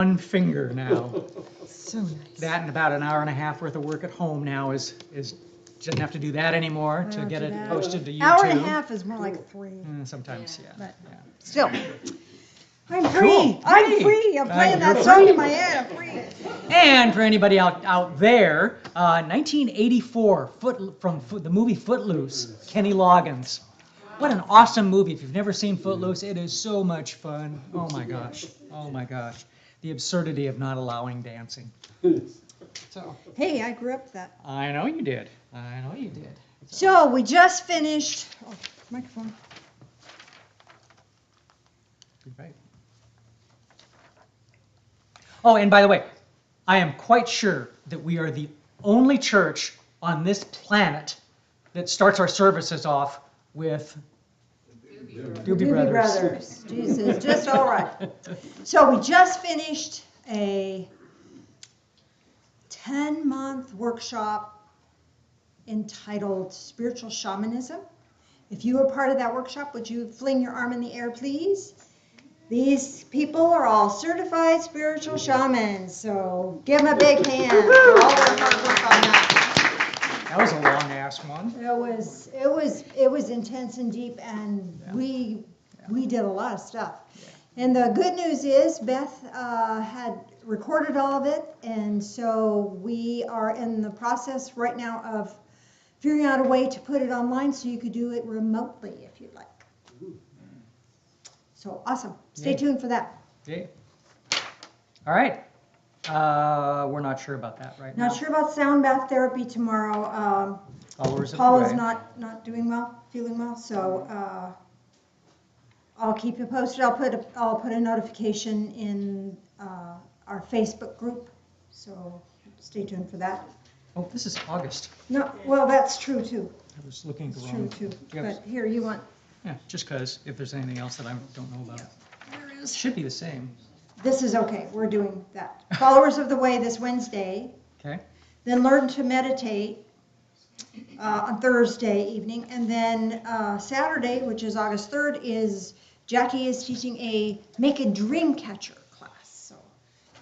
one finger now. So nice. That and about an hour and a half worth of work at home now is doesn't have to do that anymore to get it posted to YouTube. Hour and a half is more like 3. Sometimes, yeah. But yeah. still, I'm free. Cool. I'm Hey. free. I'm playing You're that song free. in my head. I'm free. And for anybody out there, 1984, the movie Footloose, Kenny Loggins. What an awesome movie. If you've never seen Footloose, it is so much fun. Oh my gosh. Oh my gosh. The absurdity of not allowing dancing. So, Hey, I grew up with that. I know you did. I know you did. So we just finished. Oh, microphone. Right. Oh, and by the way, I am quite sure that we are the only church on this planet that starts our services off with Doobie Brothers. Jesus, just all right. So we just finished a 10-month workshop entitled Spiritual Shamanism. If you were part of that workshop, would you fling your arm in the air, please? These people are all certified spiritual shamans, so give them a big hand for all their hard work on that. That was a long ass one. It was intense and deep, and we did a lot of stuff. And the good news is Beth had recorded all of it, and so we are in the process right now of figuring out a way to put it online so you could do it remotely if you'd like. So awesome. Stay tuned for that. Okay. All right. We're not sure about that right now. Not sure about sound bath therapy tomorrow. Followers of Paul the is way. not doing well, feeling well, so I'll keep you posted. I'll put a notification in our Facebook group, so stay tuned for that. Oh, this is August. No, well, that's true too. I was looking at the It's wrong. true too. Yes. But here, you want, Yeah, just because if there's anything else that I don't know about. There is. Should be the same. this is okay, we're doing that. Followers of the Way this Wednesday, Okay. then Learn to Meditate on Thursday evening, and then Saturday, which is August 3rd, is Jackie is teaching a Make a Dream Catcher class. So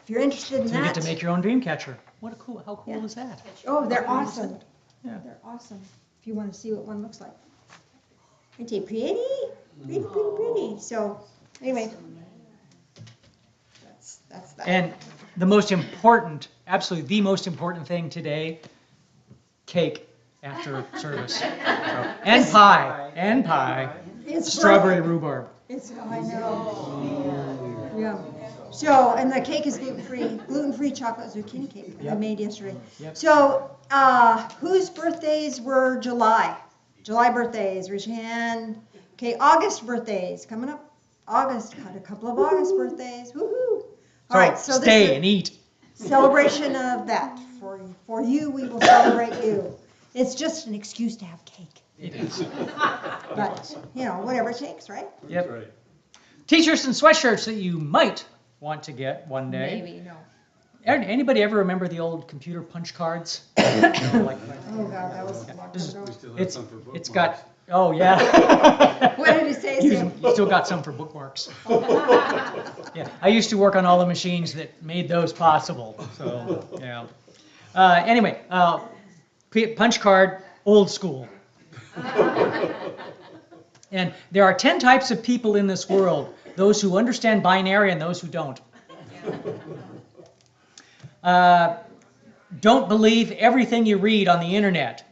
if you're interested in So you that. get to make your own dream catcher. How cool Yeah. is that? Oh, they're awesome. Yeah. They're awesome. If you want to see what one looks like. Aren't they pretty? Pretty. So anyway, that's that. And the most important, absolutely the most important thing today, cake after service. So, and pie. It's Strawberry rhubarb. I know. Yeah. So, and the cake is gluten-free chocolate zucchini cake I made yesterday. Yep. So, whose birthdays were July? July birthdays, raise your hand. Okay, August birthdays, coming up. August, got a couple of August birthdays, woohoo. All right, so stay this and eat. is celebration of that. For you, we will celebrate you. It's just an excuse to have cake. It is. But, whatever it takes, right? Yep. Right. T-shirts and sweatshirts that you might want to get one day. Maybe, no. Anybody ever remember the old computer punch cards? Oh, God, that was a long time ago. We still have some for bookmarks. It's got, oh yeah. What did he say? You still got some for bookmarks. Yeah, I used to work on all the machines that made those possible. So yeah. Anyway, punch card, old school. And there are 10 types of people in this world: those who understand binary and those who don't. Don't believe everything you read on the internet.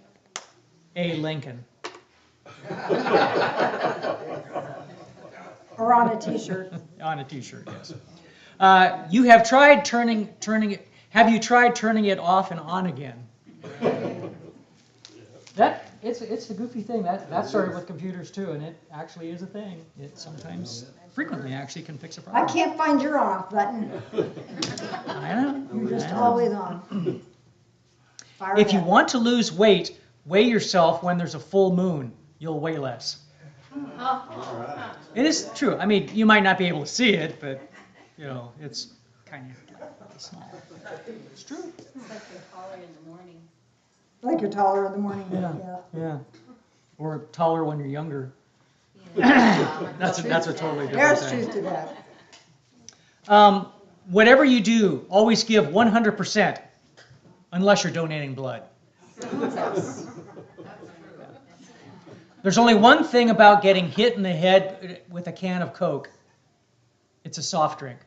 A. Lincoln. Or on a T-shirt. On a T-shirt, yes. Have you tried turning it off and on again? It's the goofy thing that started with computers too, and it actually is a thing. It sometimes, frequently, actually can fix a problem. I can't find your on-off button. I know. You're just I know. always on. Fire If you ahead. want to lose weight, weigh yourself when there's a full moon. You'll weigh less. It is true. I mean, you might not be able to see it, but it's kind of really small. It's true. It's like you're taller in the morning. Like you're taller in the morning. Yeah. Or taller when you're younger. Yeah. That's a totally different There's thing. truth to that. whatever you do, always give 100%, unless you're donating blood. There's only one thing about getting hit in the head with a can of Coke. It's a soft drink.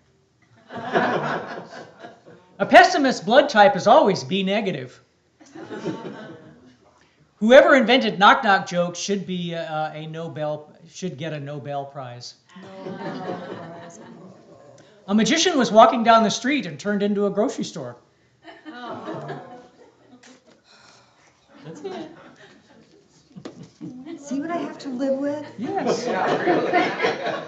A pessimist's blood type is always B negative. Whoever invented knock-knock jokes should be should get a Nobel Prize. A magician was walking down the street and turned into a grocery store. That's it. See what I have to live with? Yes.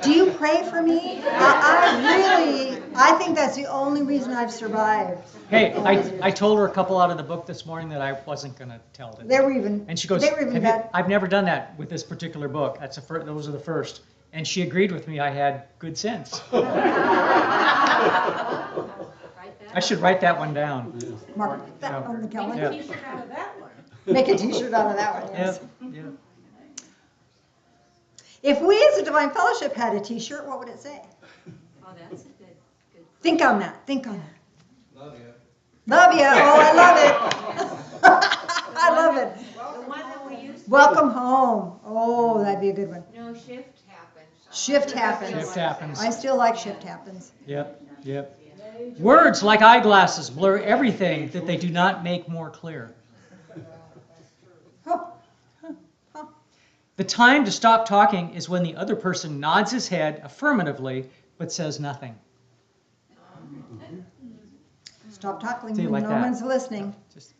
Do you pray for me? I think that's the only reason I've survived. Hey, I told her a couple out of the book this morning that I wasn't going to tell them. They were even. And she goes, They were even bad. I've never done that with this particular book. Those are the first. And she agreed with me. I had good sense. I should write that one down. Mark that on the calendar. Yeah. T-shirt out of that one. Make a T-shirt out of that one. Yes. Yeah. If we as a Divine Fellowship had a T-shirt, what would it say? Oh, that's a good. Think on that. Think on that. Love you. Love you. Oh, I love it. I love it. The one that we used. Welcome home. Oh, that'd be a good one. No, shift happens. Shift happens. Shift happens. I still like shift happens. Yep. Words like eyeglasses blur everything that they do not make more clear. Oh, The time to stop talking is when the other person nods his head affirmatively but says nothing. stop talking See, when like no that. one's listening. Just-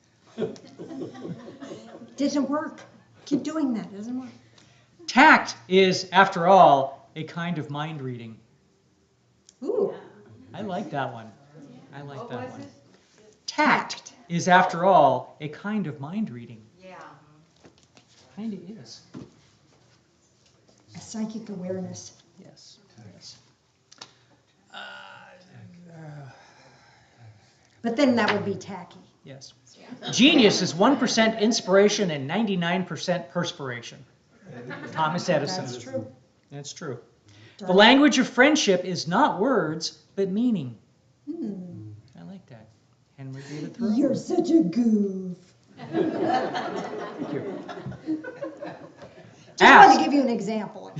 Didn't work. Keep doing that. Doesn't work. Tact is, after all, a kind of mind reading. Ooh. I like that one. Tact is, after all, a kind of mind reading. Yeah. Kind of is. A psychic awareness. Yes. But then that would be tacky. Yes. Genius is 1% inspiration and 99% perspiration. Thomas Edison. That's true. That's true. The language of friendship is not words, but meaning. I like that. Henry David Thoreau. You're such a goof. Thank you. Just wanted to Ask, give you an example.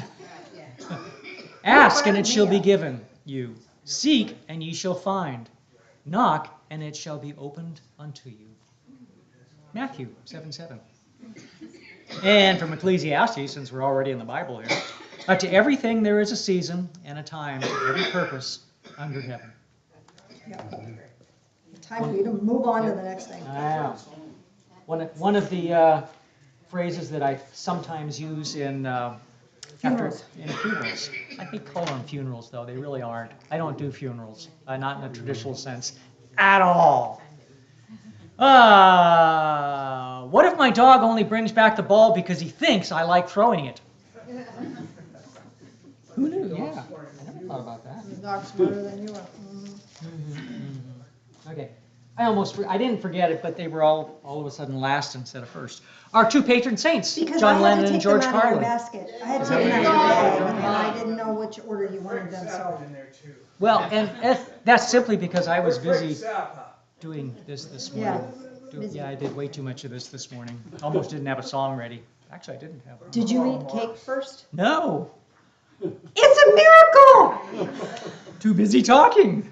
ask and it shall be given you. Seek and ye shall find. Knock and it shall be opened unto you. Matthew 7:7. And from Ecclesiastes, since we're already in the Bible here, to everything there is a season and a time to every purpose under heaven. Time for you to move on to the next thing. One of the phrases that I sometimes use in Funerals. in funerals. I hate calling them funerals, though. They really aren't. I don't do funerals, not in a traditional sense at all. What if my dog only brings back the ball because he thinks I like throwing it? Who knew? Yeah, I never thought about that. The dog's smarter than you are. Okay, I didn't forget it, but they were all of a sudden last instead of first. Our two patron saints, Because John I had Lennon to and take George them out of your Carlin. basket. I had to take them out of your bag, and I didn't know which order you wanted them, so. Well, and that's simply because I was busy doing this morning. Busy. I did way too much of this morning. Almost didn't have a song ready. Actually, I didn't have one. Did you eat cake first? No, It's a miracle! too busy talking.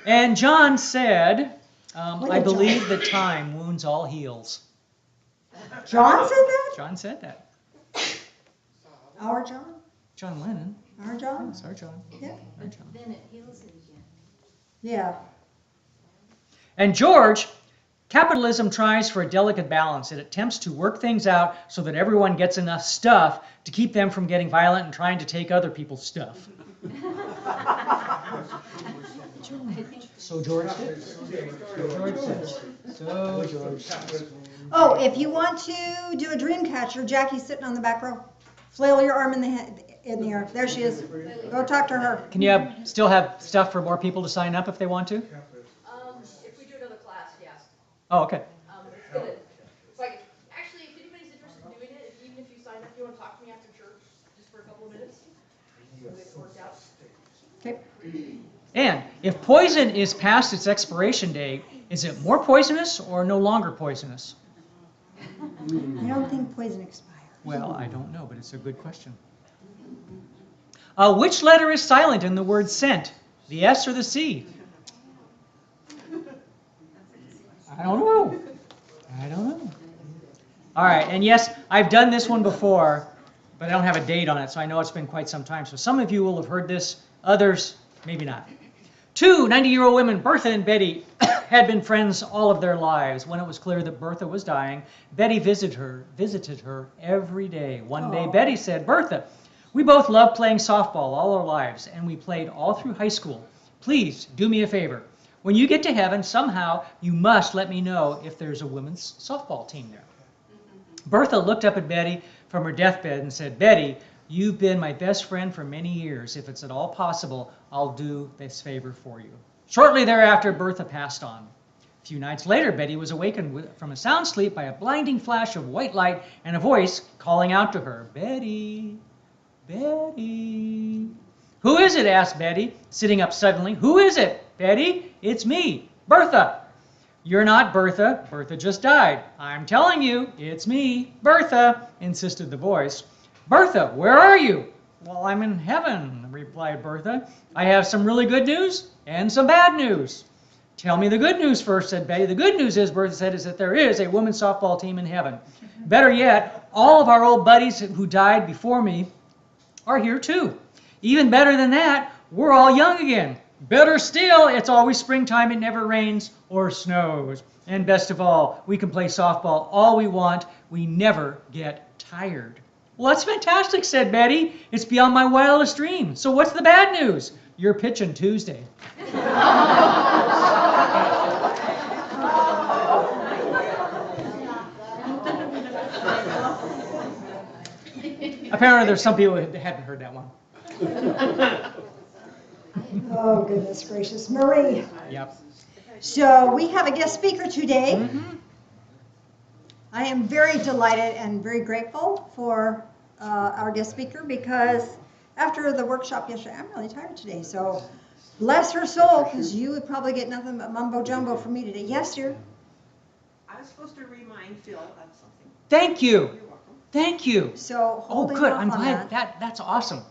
And John said, What I did John believe that time wounds all heals. John said that? John said that. Our John? John Lennon. Our John? Sorry, John. Yeah. Our John. Then it heals it again. Yeah. And George, capitalism tries for a delicate balance. It attempts to work things out so that everyone gets enough stuff to keep them from getting violent and trying to take other people's stuff. So George did. So George says. Oh, if you want to do a dream catcher, Jackie's sitting on the back row. Flail your arm in the air. There she is. Go talk to her. Can you still have stuff for more people to sign up if they want to? If we do another class, yes. Oh, okay. It's like, actually, if anybody's interested in doing it, even if you sign up, you want to talk to me after church, just for a couple of minutes, we'll get it worked out. Okay. And if poison is past its expiration date, is it more poisonous or no longer poisonous? I don't think poison expires. Well, I don't know, but it's a good question. Which letter is silent in the word scent? The S or the C? I don't know. I don't know. All right, and yes, I've done this one before, but I don't have a date on it, so I know it's been quite some time. So some of you will have heard this, others maybe not. Two 90-year-old women, Bertha and Betty, had been friends all of their lives. When it was clear that Bertha was dying, Betty visited her every day. One day, Betty said, "Bertha, we both loved playing softball all our lives, and we played all through high school. Please do me a favor. When you get to heaven, somehow you must let me know if there's a women's softball team there." Bertha looked up at Betty from her deathbed and said, "Betty, you've been my best friend for many years. If it's at all possible, I'll do this favor for you." Shortly thereafter, Bertha passed on. A few nights later, Betty was awakened from a sound sleep by a blinding flash of white light and a voice calling out to her, "Betty, Betty." "Who is it?" asked Betty, sitting up suddenly. "Who is it?" "Betty, it's me, Bertha." "You're not Bertha. Bertha just died." "I'm telling you, it's me, Bertha," insisted the voice. "Bertha, where are you?" "Well, I'm in heaven," replied Bertha. "I have some really good news and some bad news." "Tell me the good news first," said Betty. "The good news is," Bertha said, "is that there is a women's softball team in heaven. Better yet, all of our old buddies who died before me are here too. Even better than that, we're all young again. Better still, it's always springtime, it never rains or snows. And best of all, we can play softball all we want. We never get tired." "Well, that's fantastic," said Betty. "It's beyond my wildest dream. So what's the bad news?" "You're pitching Tuesday." Apparently there's some people who hadn't heard that one. Oh, goodness gracious. Marie. Yep. So we have a guest speaker today. Mm-hmm. I am very delighted and very grateful for our guest speaker because after the workshop yesterday, I'm really tired today. So bless her soul, because you would probably get nothing but mumbo jumbo from me today. Yes, dear? I was supposed to remind Phil of something. Thank you. You're welcome. Thank you. So Oh, holding good. off I'm on glad. that. That's awesome.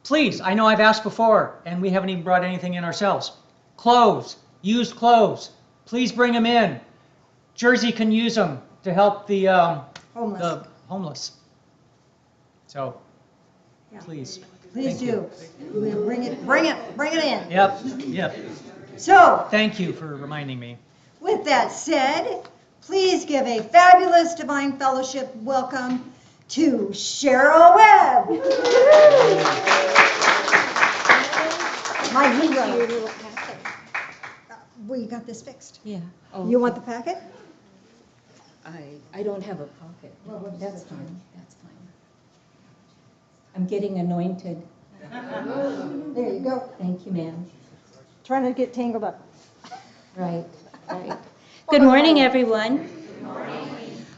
Please, I know I've asked before, and we haven't even brought anything in ourselves. Clothes, used clothes. Please bring them in. Jersey can use them to help the homeless. So, Yeah. please. Please Thank do. you. We'll bring it in. Yep. So, Thank you for reminding me. with that said, please give a fabulous Divine Fellowship welcome to Sherel Webb. My hero. We got this fixed. Yeah. Oh, You want the packet? I don't have a pocket. That's fine. That's fine. I'm getting anointed. There you go. Thank you, ma'am. Trying to get tangled up. Right. Good morning, everyone.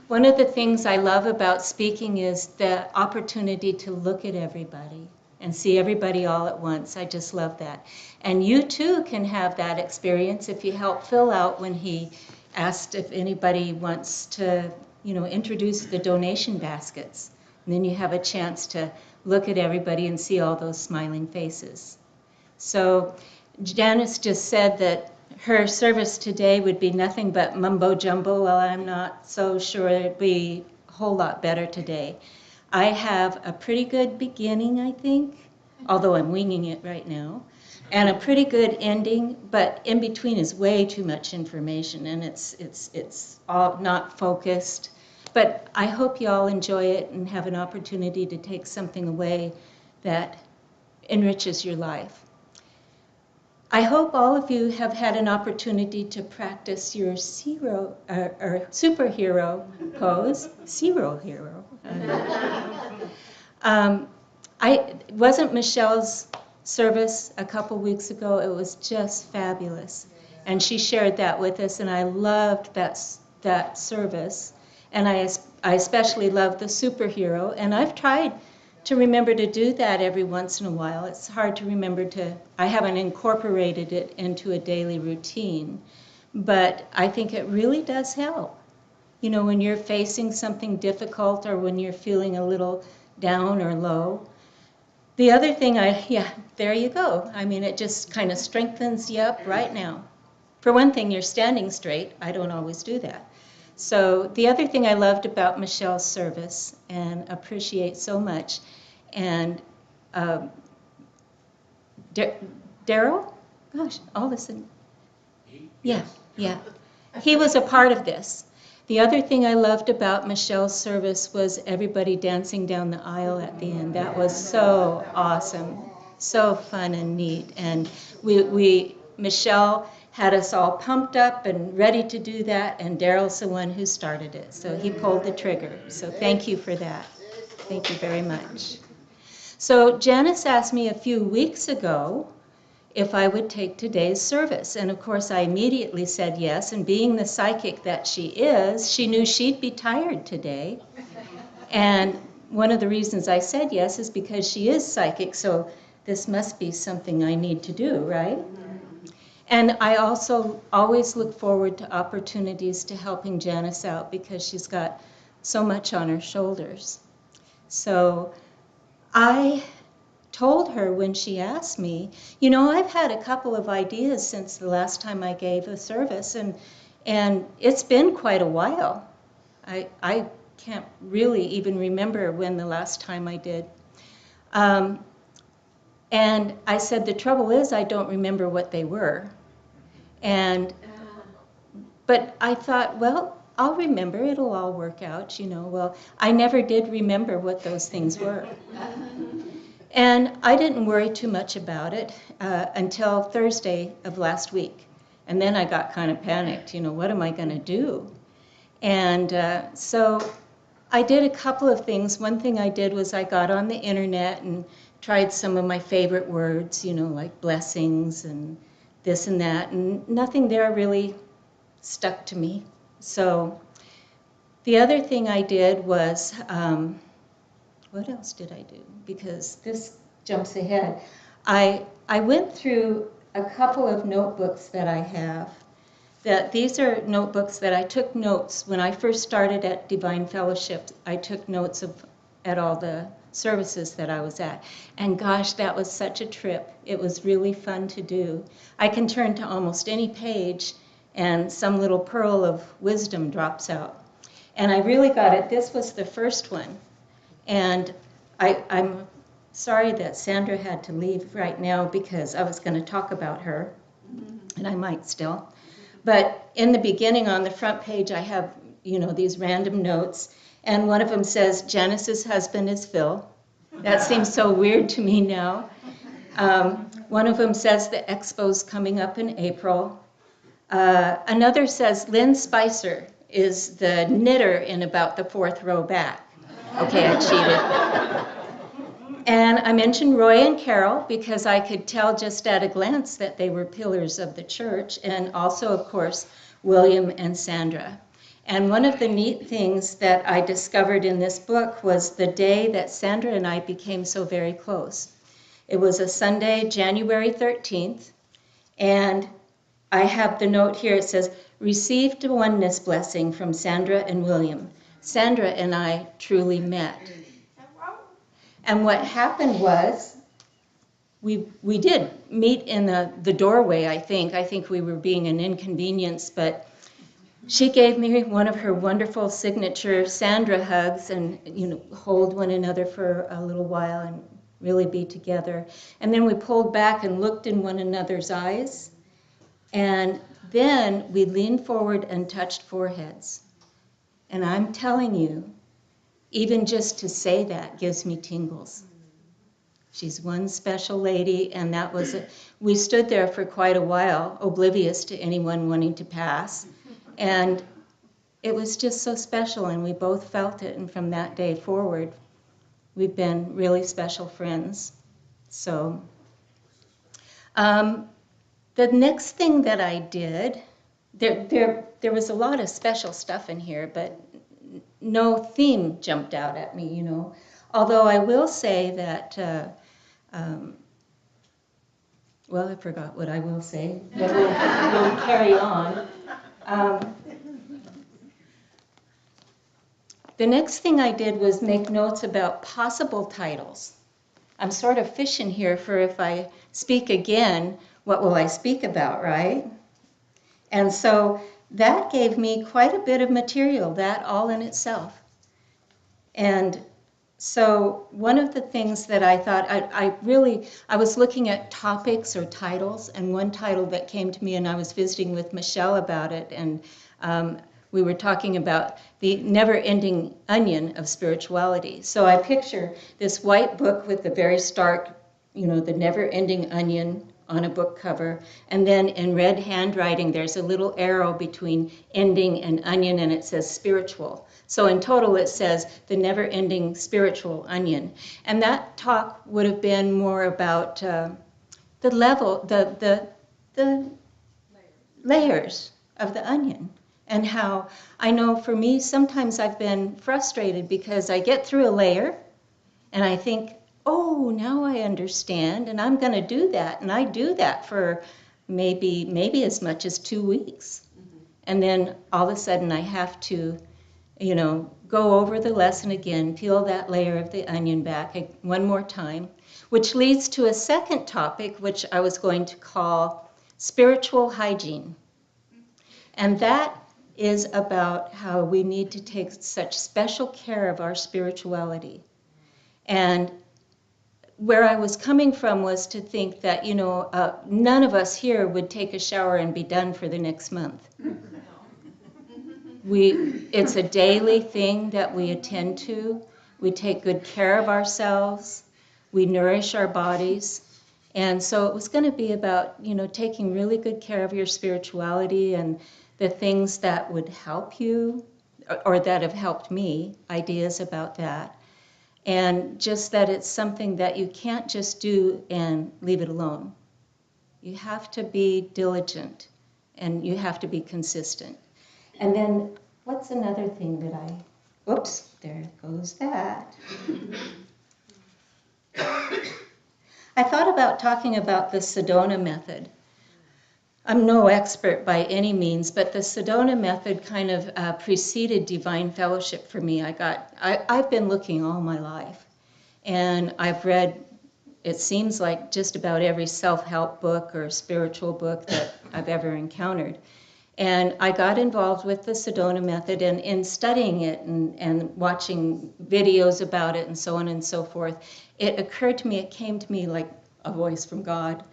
One of the things I love about speaking is the opportunity to look at everybody and see everybody all at once. I just love that. And you too can have that experience if you help Phil out when he asked if anybody wants to, introduce the donation baskets. And then you have a chance to look at everybody and see all those smiling faces. So Janice just said that her service today would be nothing but mumbo jumbo. Well, I'm not so sure it'd be a whole lot better today. I have a pretty good beginning, I think, although I'm winging it right now, and a pretty good ending, but in between is way too much information, and it's all not focused. But I hope you all enjoy it and have an opportunity to take something away that enriches your life. I hope all of you have had an opportunity to practice your superhero pose. Zero hero. It wasn't Michelle's service a couple weeks ago. It was just fabulous. And she shared that with us, and I loved that service. And I especially loved the superhero. And I've tried to remember to do that every once in a while. It's hard to remember I haven't incorporated it into a daily routine, but I think it really does help. You know, when you're facing something difficult or when you're feeling a little down or low. The other thing there you go. I mean, it just kind of strengthens you up right now. For one thing, you're standing straight. I don't always do that. So the other thing I loved about Michelle's service and appreciate so much, and Daryl, gosh, all of a sudden, yeah, he was a part of this. The other thing I loved about Michelle's service was everybody dancing down the aisle at the end. That was so awesome, so fun and neat. And Michelle had us all pumped up and ready to do that, and Daryl's the one who started it. So he pulled the trigger. So thank you for that. Thank you very much. So Janice asked me a few weeks ago if I would take today's service. And of course, I immediately said yes. And being the psychic that she is, she knew she'd be tired today. And one of the reasons I said yes is because she is psychic, so this must be something I need to do, right? And I also always look forward to opportunities to helping Janice out because she's got so much on her shoulders. So I told her when she asked me, you know, I've had a couple of ideas since the last time I gave a service, and it's been quite a while. I can't really even remember when the last time I did. And I said, the trouble is I don't remember what they were. But I thought, well, I'll remember, it'll all work out, you know. Well, I never did remember what those things were. And I didn't worry too much about it until Thursday of last week. And then I got kind of panicked, you know, what am I going to do? And so I did a couple of things. One thing I did was I got on the internet and tried some of my favorite words, you know, like blessings and this and that. And nothing there really stuck to me. So the other thing I did was, what else did I do? Because this jumps ahead. I went through a couple of notebooks that I have. These are notebooks that I took notes when I first started at Divine Fellowship. I took notes at all the services that I was at. And gosh, that was such a trip. It was really fun to do. I can turn to almost any page and some little pearl of wisdom drops out. And I really got it. This was the first one. And I'm sorry that Sandra had to leave right now because I was going to talk about her, and I might still. But in the beginning on the front page, I have, you know, these random notes. And one of them says, Janice's husband is Phil. That seems so weird to me now. One of them says the expo's coming up in April. Another says Lynn Spicer is the knitter in about the 4th row back. Okay, I cheated. And I mentioned Roy and Carol because I could tell just at a glance that they were pillars of the church, and also, of course, William and Sandra. And one of the neat things that I discovered in this book was the day that Sandra and I became so very close. It was a Sunday, January 13th, and I have the note here. It says, received a oneness blessing from Sandra and William. Sandra and I truly met. And what happened was, we did meet in the doorway, I think. I think we were being an inconvenience, but she gave me one of her wonderful signature Sandra hugs and, you know, hold one another for a little while and really be together. And then we pulled back and looked in one another's eyes. And then we leaned forward and touched foreheads. And I'm telling you, even just to say that gives me tingles. She's one special lady, and that was it. We stood there for quite a while, oblivious to anyone wanting to pass. And it was just so special, and we both felt it. And from that day forward, we've been really special friends. So the next thing that I did, there was a lot of special stuff in here, but no theme jumped out at me, you know. Although I will say that, well, I forgot what I will say, but we'll carry on. The next thing I did was make notes about possible titles. I'm sort of fishing here for if I speak again, what will I speak about, right? And so that gave me quite a bit of material, that all in itself. And so one of the things that I thought, I was looking at topics or titles, and one title that came to me, and I was visiting with Michelle about it, and we were talking about the never-ending onion of spirituality. So I picture this white book with the very stark, the never-ending onion on a book cover, and then in red handwriting there's a little arrow between ending and onion, and it says spiritual. So in total it says the never-ending spiritual onion. And that talk would have been more about the layers of the onion. And how I know for me, sometimes I've been frustrated because I get through a layer and I think, oh, now I understand, and I'm going to do that. And I do that for maybe as much as 2 weeks. Mm-hmm. And then all of a sudden I have to, go over the lesson again, peel that layer of the onion back one more time, which leads to a second topic, which I was going to call spiritual hygiene. And that is about how we need to take such special care of our spirituality. And where I was coming from was to think that, none of us here would take a shower and be done for the next month. It's a daily thing that we attend to. We take good care of ourselves. We nourish our bodies. And so it was going to be about, taking really good care of your spirituality and the things that would help you or that have helped me, ideas about that. And just that it's something that you can't just do and leave it alone. You have to be diligent and you have to be consistent. And then what's another thing that oops, there goes that. I thought about talking about the Sedona method. I'm no expert by any means, but the Sedona method kind of preceded Divine Fellowship for me. I've been looking all my life, and I've read, it seems like just about every self-help book or spiritual book that I've ever encountered. And I got involved with the Sedona method, and in studying it and watching videos about it and so on and so forth, it came to me like a voice from God.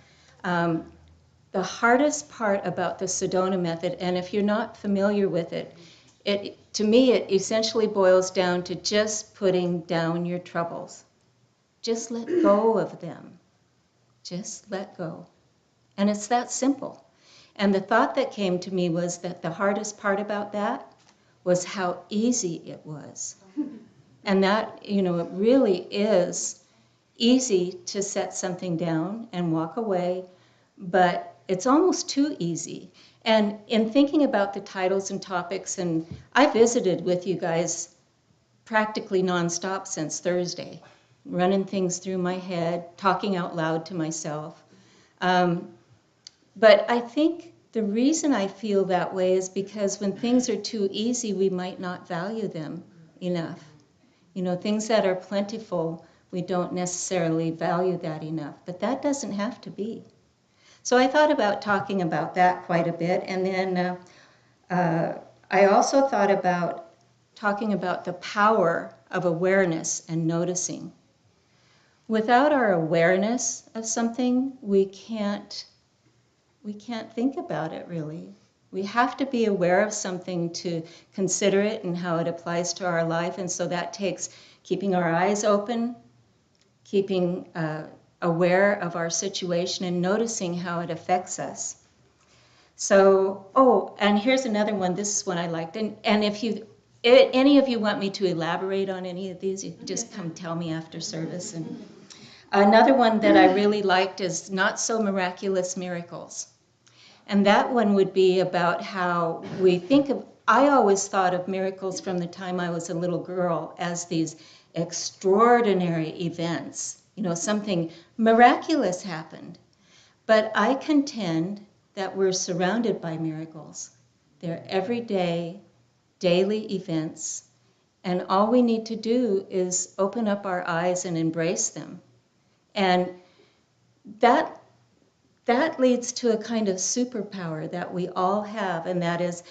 The hardest part about the Sedona method, and if you're not familiar with it, to me it essentially boils down to just putting down your troubles. Just let go of them. Just let go. And it's that simple. And the thought that came to me was that the hardest part about that was how easy it was. And that, it really is easy to set something down and walk away, but it's almost too easy. And in thinking about the titles and topics, and I visited with you guys practically nonstop since Thursday, running things through my head, talking out loud to myself. But I think the reason I feel that way is because when things are too easy, we might not value them enough. Things that are plentiful, we don't necessarily value that enough. But that doesn't have to be. So I thought about talking about that quite a bit. And then I also thought about talking about the power of awareness and noticing. Without our awareness of something, we can't think about it really. We have to be aware of something to consider it and how it applies to our life. And so that takes keeping our eyes open, keeping aware of our situation and noticing how it affects us. So, and here's another one. This is one I liked. And if any of you want me to elaborate on any of these, you can just come tell me after service. And another one that I really liked is Not So Miraculous Miracles. And that one would be about how we think of, I always thought of miracles from the time I was a little girl as these extraordinary events. Something miraculous happened. But I contend that we're surrounded by miracles. They're everyday, daily events, and all we need to do is open up our eyes and embrace them. And that leads to a kind of superpower that we all have, and that is,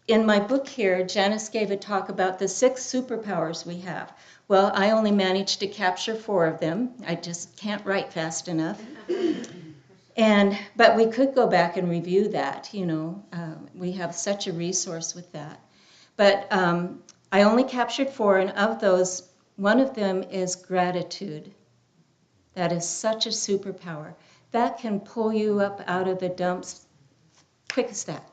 in my book here, Janice gave a talk about the 6 superpowers we have. Well, I only managed to capture 4 of them. I just can't write fast enough. But we could go back and review that, we have such a resource with that. But I only captured 4, and of those, one of them is gratitude. That is such a superpower. That can pull you up out of the dumps quick as that.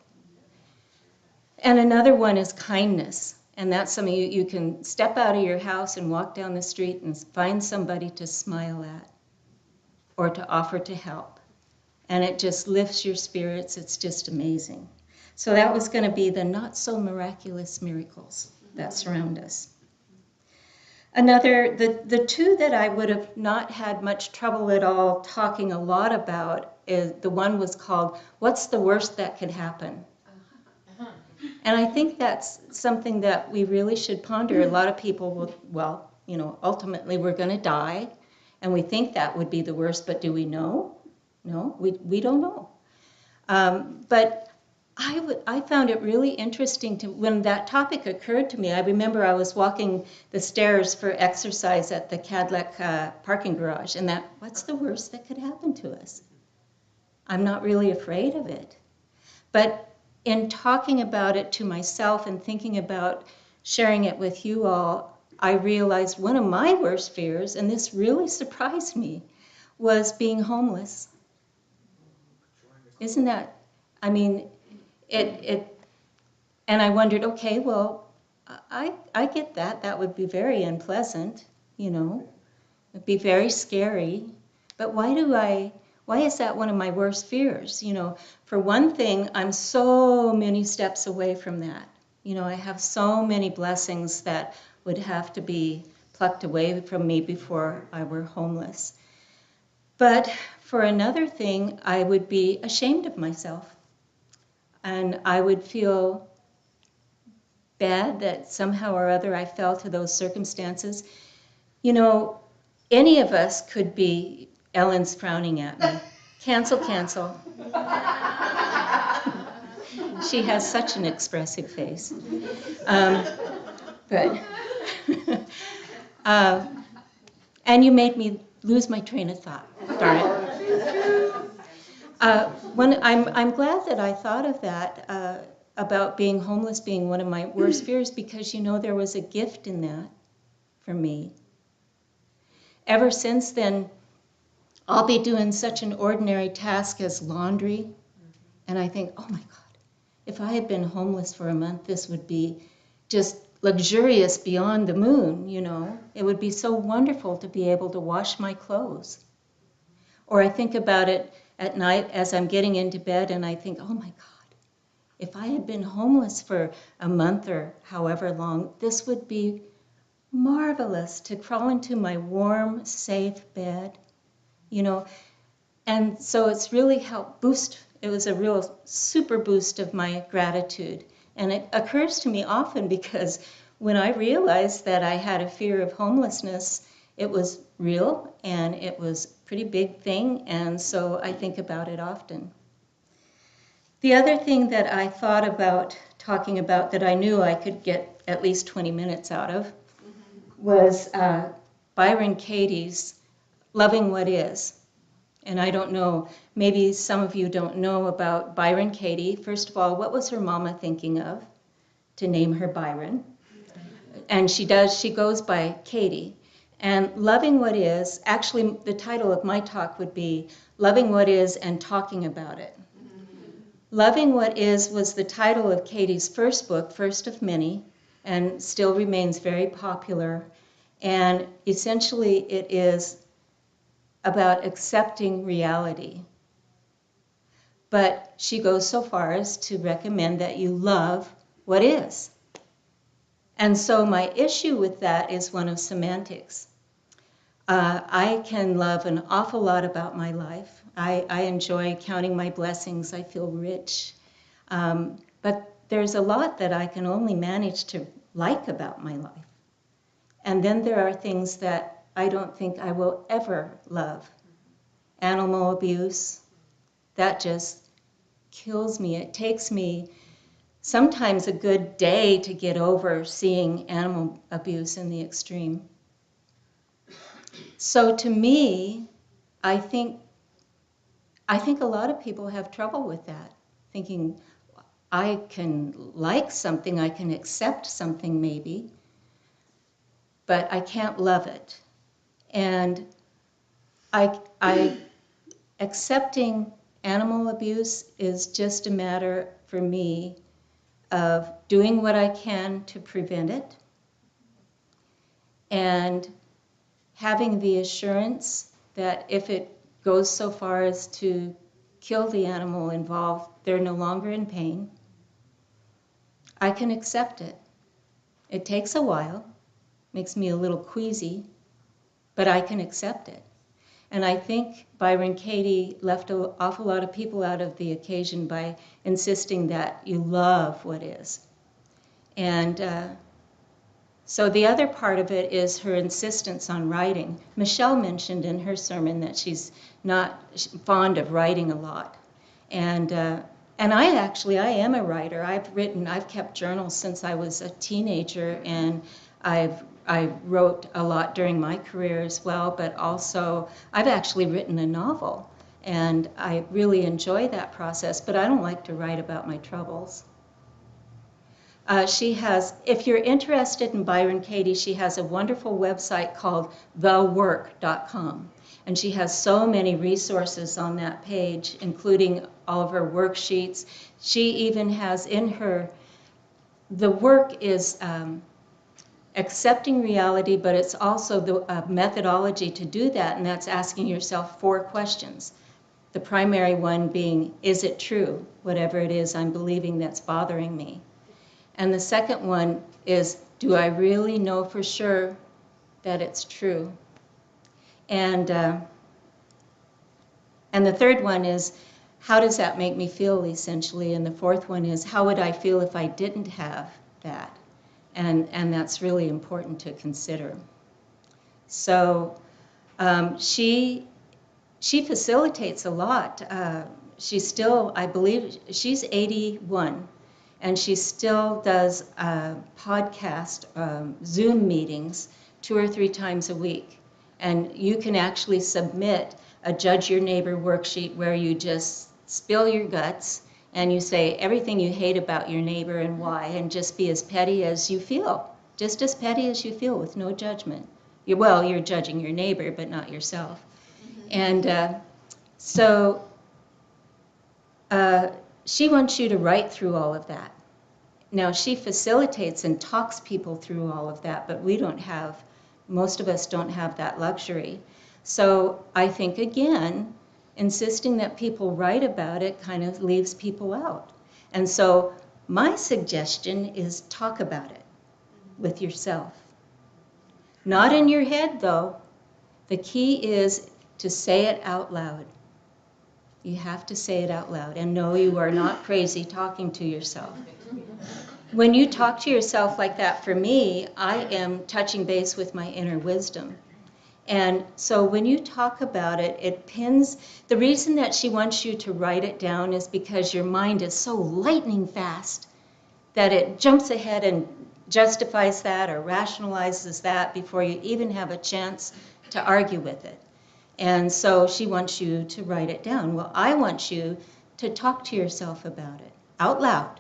And another one is kindness. And that's something you can step out of your house and walk down the street and find somebody to smile at or to offer to help. And it just lifts your spirits. It's just amazing. So that was going to be the not so miraculous miracles that surround us. Another, the 2 that I would have not had much trouble at all talking a lot about, is the one was called, What's the Worst That Could Happen? And I think that's something that we really should ponder. A lot of people will, ultimately we're going to die, and we think that would be the worst, but do we know? No, we don't know. But I found it really interesting when that topic occurred to me. I remember I was walking the stairs for exercise at the Cadillac parking garage, and what's the worst that could happen to us? I'm not really afraid of it. But in talking about it to myself and thinking about sharing it with you all, I realized one of my worst fears, and this really surprised me, was being homeless. Isn't that, and I wondered, okay, well, I get that. That would be very unpleasant, It'd be very scary. But why is that one of my worst fears? For one thing, I'm so many steps away from that. I have so many blessings that would have to be plucked away from me before I were homeless. But for another thing, I would be ashamed of myself. And I would feel bad that somehow or other I fell to those circumstances. Any of us could be, Ellen's frowning at me. Cancel. She has such an expressive face. But and you made me lose my train of thought. Darn it. I'm glad that I thought of that about being homeless being one of my worst fears, because there was a gift in that for me. Ever since then, I'll be doing such an ordinary task as laundry, and I think, oh my God, if I had been homeless for a month, this would be just luxurious beyond the moon, It would be so wonderful to be able to wash my clothes. Or I think about it at night as I'm getting into bed, and I think, oh my God, if I had been homeless for a month or however long, this would be marvelous to crawl into my warm, safe bed, And so it's really helped boost. It was a real super boost of my gratitude. And it occurs to me often because when I realized that I had a fear of homelessness, it was real and it was a pretty big thing. And so I think about it often. The other thing that I thought about talking about that I knew I could get at least 20 minutes out of was Byron Katie's Loving What Is. And I don't know, maybe some of you don't know about Byron Katie. First of all, what was her mama thinking of to name her Byron? And she goes by Katie. And Loving What Is, actually the title of my talk would be Loving What Is and Talking About It. Loving What Is was the title of Katie's first book, first of many, and still remains very popular. And essentially it is about accepting reality. But she goes so far as to recommend that you love what is. And so my issue with that is one of semantics. I can love an awful lot about my life. I enjoy counting my blessings. I feel rich. But there's a lot that I can only manage to like about my life. And then there are things that I don't think I will ever love. Animal abuse, that just kills me. It takes me sometimes a good day to get over seeing animal abuse in the extreme. So to me, I think a lot of people have trouble with that, thinking I can like something, I can accept something maybe, but I can't love it. And I accepting animal abuse is just a matter for me of doing what I can to prevent it and having the assurance that if it goes so far as to kill the animal involved, they're no longer in pain. I can accept it. It takes a while, makes me a little queasy, but I can accept it. And I think Byron Katie left an awful lot of people out of the occasion by insisting that you love what is. And so the other part of it is her insistence on writing. Michelle mentioned in her sermon that she's not fond of writing a lot. And I am a writer. I've kept journals since I was a teenager, and I wrote a lot during my career as well, but also I've actually written a novel, and I really enjoy that process, but I don't like to write about my troubles. If you're interested in Byron Katie, she has a wonderful website called thework.com. And she has so many resources on that page, including all of her worksheets. She even has the work is accepting reality, but it's also the methodology to do that, and that's asking yourself 4 questions. The primary one being, is it true, whatever it is I'm believing that's bothering me? And the second one is, do I really know for sure that it's true? And the third one is, how does that make me feel, essentially? And the fourth one is, how would I feel if I didn't have that? And that's really important to consider. So she facilitates a lot. She's still, I believe, she's 81. And she still does podcast Zoom meetings 2 or 3 times a week. And you can actually submit a Judge Your Neighbor worksheet where you just spill your guts and you say everything you hate about your neighbor and why, and just be as petty as you feel. Just as petty as you feel with no judgment. You're judging your neighbor, but not yourself. And so she wants you to write through all of that. Now, she facilitates and talks people through all of that, but most of us don't have that luxury. So I think, again, insisting that people write about it kind of leaves people out. And so my suggestion is talk about it with yourself. Not in your head, though. The key is to say it out loud. You have to say it out loud. And no, you are not crazy talking to yourself. When you talk to yourself like that, for me, I am touching base with my inner wisdom. And so when you talk about it, it pins. The reason that she wants you to write it down is because your mind is so lightning fast that it jumps ahead and justifies that or rationalizes that before you even have a chance to argue with it. And so she wants you to write it down. Well, I want you to talk to yourself about it out loud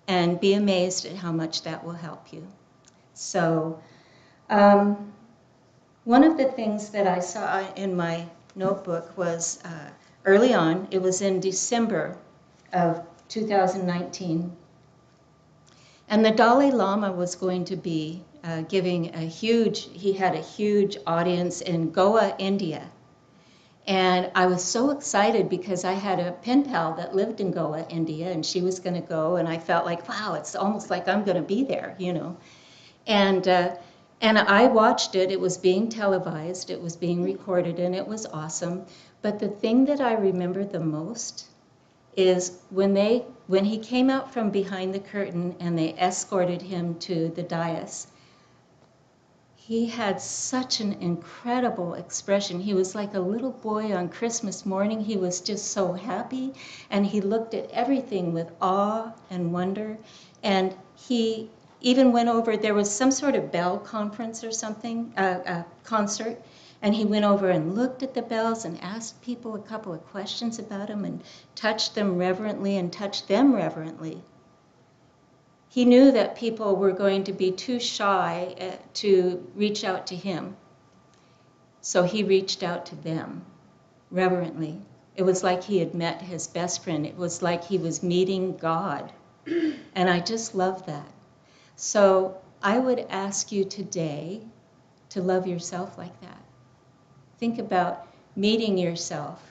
and be amazed at how much that will help you. So one of the things that I saw in my notebook was early on, it was in December of 2019, and the Dalai Lama was going to be he had a huge audience in Goa, India. And I was so excited because I had a pen pal that lived in Goa, India, and she was going to go, and I felt like, wow, it's almost like I'm going to be there, you know. And I watched it. It was being televised, it was being recorded, and it was awesome. But the thing that I remember the most is when he came out from behind the curtain and they escorted him to the dais. He had such an incredible expression. He was like a little boy on Christmas morning. He was just so happy, and he looked at everything with awe and wonder. And he even went over, there was some sort of bell conference or something, concert, and he went over and looked at the bells and asked people a couple of questions about them and touched them reverently and touched them reverently. He knew that people were going to be too shy to reach out to him. So he reached out to them reverently. It was like he had met his best friend. It was like he was meeting God. And I just love that. So I would ask you today to love yourself like that. Think about meeting yourself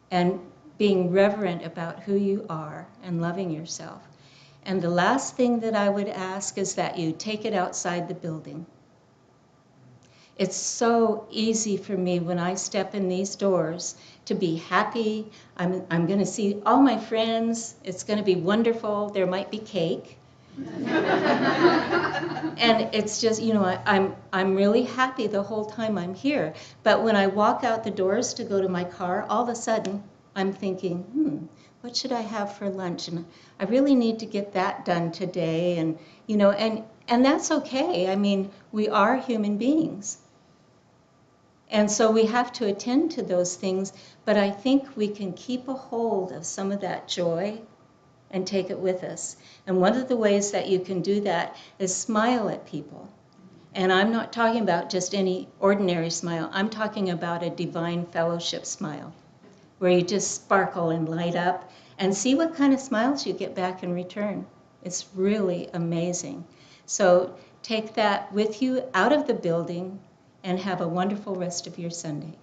and being reverent about who you are and loving yourself. And the last thing that I would ask is that you take it outside the building. It's so easy for me when I step in these doors to be happy. I'm going to see all my friends. It's going to be wonderful. There might be cake. And it's just, I'm really happy the whole time I'm here. But when I walk out the doors to go to my car, all of a sudden I'm thinking, what should I have for lunch? And I really need to get that done today. And, and that's okay. I mean, we are human beings. And so we have to attend to those things. But I think we can keep a hold of some of that joy and take it with us. And one of the ways that you can do that is smile at people. And I'm not talking about just any ordinary smile. I'm talking about a divine fellowship smile, where you just sparkle and light up and see what kind of smiles you get back in return. It's really amazing. So take that with you out of the building and have a wonderful rest of your Sunday.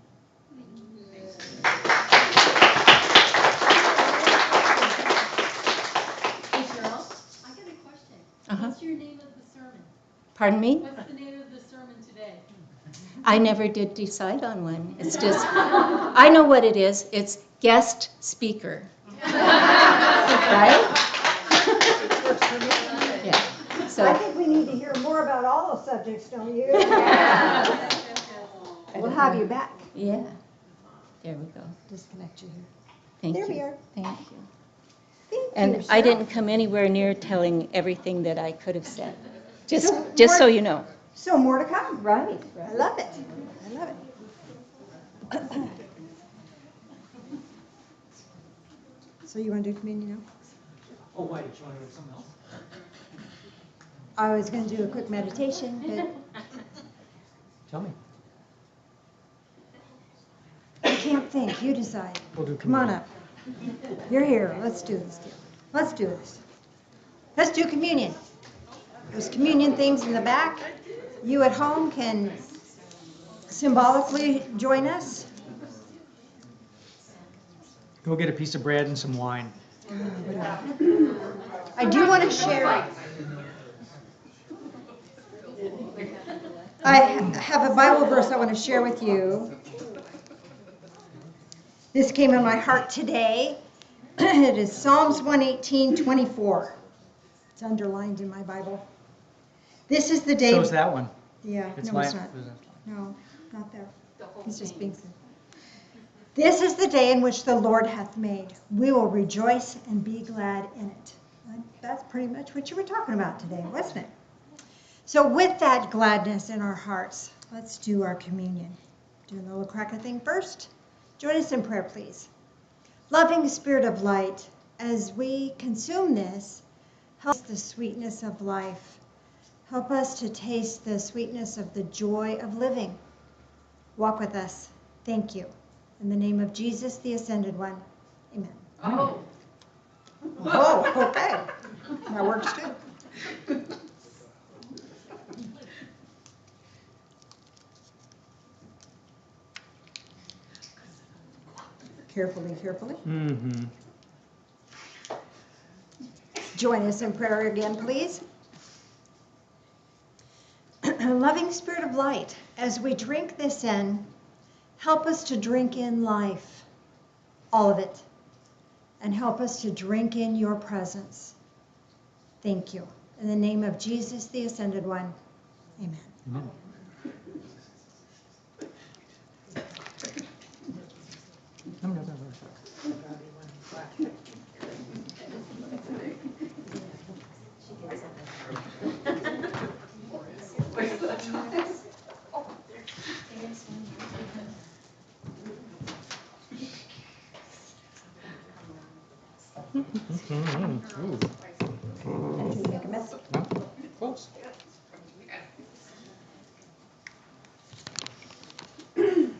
Hey, Sherel, I got a question. What's your name of the sermon? Pardon me? What's the name of the sermon today? I never did decide on one. It's just, I know what it is. It's guest speaker. Right? Yeah. I So, think we need to hear more about all those subjects, don't you? We'll have you back. yeah. There we go. Disconnect you here. Thank There you. we are. Thank you. Thank you, And I Cheryl. didn't come anywhere near telling everything that I could have said. Just So so you know. So more to come. Right. I love it. I love it. So you want to do communion now? Oh, wait, you want to do something else? I was going to do a quick meditation, but Tell me. I can't think. You decide. We'll do Come on communion. up. You're here. Let's do this deal. Let's do this. Let's do communion. There's communion things in the back. You at home can symbolically join us. Go get a piece of bread and some wine. I do want to share. I have a Bible verse I want to share with you. This came in my heart today. It is Psalms 118:24. It's underlined in my Bible. This is the day. So is that one. Yeah, It's no, it's my- not. No, not there. He's just being silly. This is the day in which the Lord hath made. We will rejoice and be glad in it. That's pretty much what you were talking about today, wasn't it? So with that gladness in our hearts, let's do our communion. Do a little cracker thing first. Join us in prayer, please. Loving Spirit of light, as we consume this, help us the sweetness of life. Help us to taste the sweetness of the joy of living. Walk with us. Thank you. In the name of Jesus, the Ascended One. Amen. Oh. Oh, okay. That works too. Carefully, carefully. Mm-hmm. Join us in prayer again, please. Loving Spirit of light, as we drink this in, help us to drink in life, all of it, and help us to drink in your presence. Thank you. In the name of Jesus, the Ascended One, amen. Amen. Did you make a mess? Close. Remind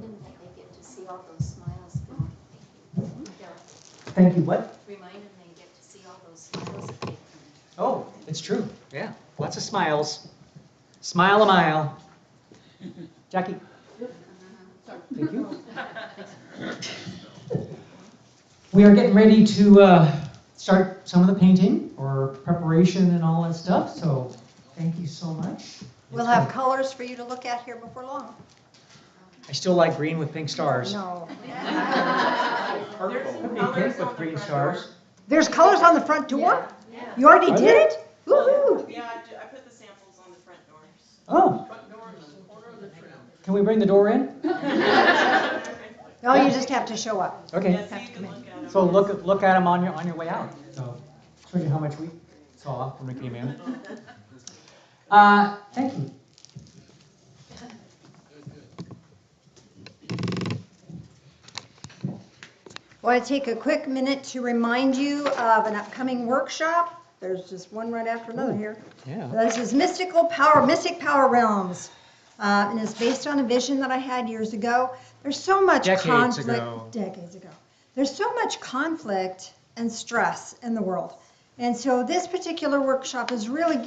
them that they get to see all those smiles. Thank you. What? Remind them they get to see all those smiles that they come. Oh, it's true. Yeah, lots of smiles. Smile a mile. Jackie. Thank you. We are getting ready to start some of the painting or preparation and all that stuff. So thank you so much. We'll have colors for you to look at here before long. I still like green with pink stars. No. Could be pink with green stars. There's colors on the front door? You already Are did there? it? Woo-hoo. Yeah, I put the samples on the front doors. Oh, can we bring the door in? No, you just have to show up. Okay. Yeah, so you can look at them. So look at them on your way out. So show you how much we saw when we came in. Thank you. I want to take a quick minute to remind you of an upcoming workshop. There's just one right after another here. Yeah. This is Mystic Power Realms. And it's based on a vision that I had years ago. There's so much Decades ago. Decades ago. There's so much conflict and stress in the world. And so this particular workshop is really